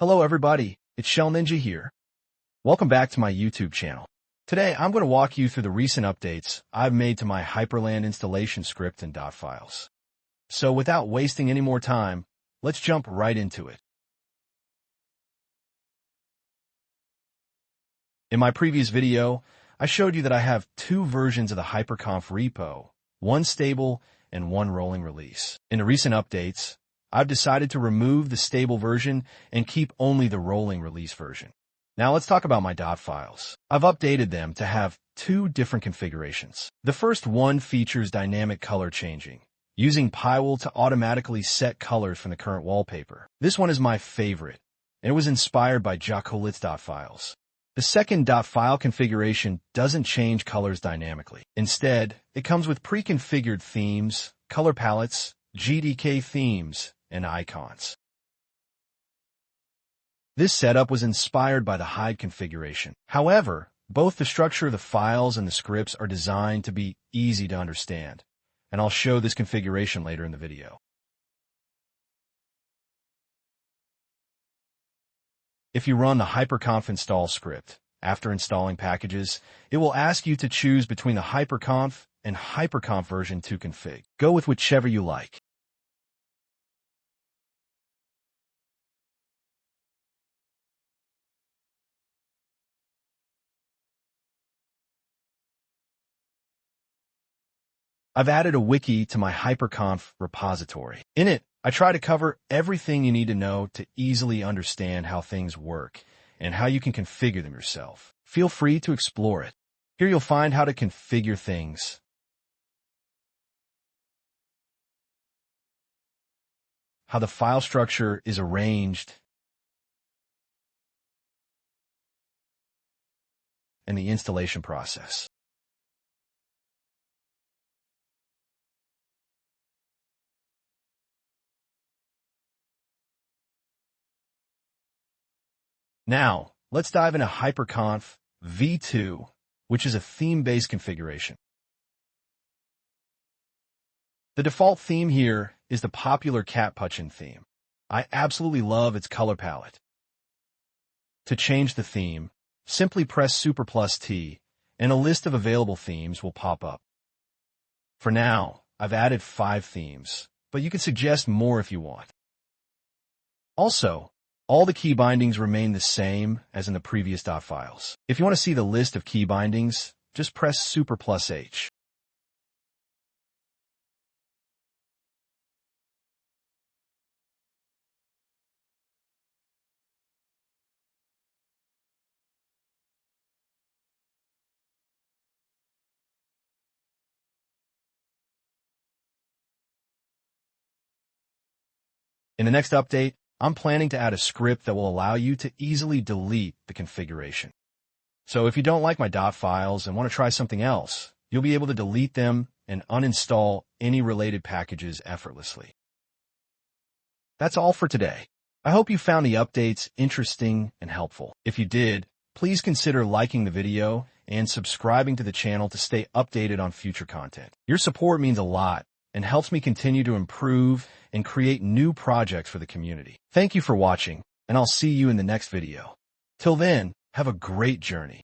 Hello everybody, it's Shell Ninja here. Welcome back to my YouTube channel. Today I'm going to walk you through the recent updates I've made to my Hyprland installation script in Dotfiles. So without wasting any more time, let's jump right into it. In my previous video, I showed you that I have two versions of the Hyprconf repo, one stable and one rolling release. In the recent updates, I've decided to remove the stable version and keep only the rolling release version. Now let's talk about my Dotfiles. I've updated them to have two different configurations. The first one features dynamic color changing, using Pywell to automatically set colors from the current wallpaper. This one is my favorite, and it was inspired by Jacquelette's Dotfiles. The second .file configuration doesn't change colors dynamically. Instead, it comes with pre-configured themes, color palettes, GDK themes, and icons. This setup was inspired by the hide configuration. However, both the structure of the files and the scripts are designed to be easy to understand, and I'll show this configuration later in the video. If you run the hyprconf-install script, after installing packages, it will ask you to choose between the hyprconf and hyprconf version to config. Go with whichever you like. I've added a wiki to my Hyprconf repository. In it, I try to cover everything you need to know to easily understand how things work and how you can configure them yourself. Feel free to explore it. Here you'll find how to configure things, how the file structure is arranged, and the installation process. Now, let's dive into Hyprconf v2, which is a theme-based configuration. The default theme here is the popular Capuchin theme. I absolutely love its color palette. To change the theme, simply press Super+T, and a list of available themes will pop up. For now, I've added 5 themes, but you can suggest more if you want. Also, all the key bindings remain the same as in the previous Dotfiles. If you want to see the list of key bindings, just press Super+H. In the next update, I'm planning to add a script that will allow you to easily delete the configuration. So if you don't like my Dotfiles and want to try something else, you'll be able to delete them and uninstall any related packages effortlessly. That's all for today. I hope you found the updates interesting and helpful. If you did, please consider liking the video and subscribing to the channel to stay updated on future content. Your support means a lot and helps me continue to improve and create new projects for the community. Thank you for watching, and I'll see you in the next video. Till then, have a great journey.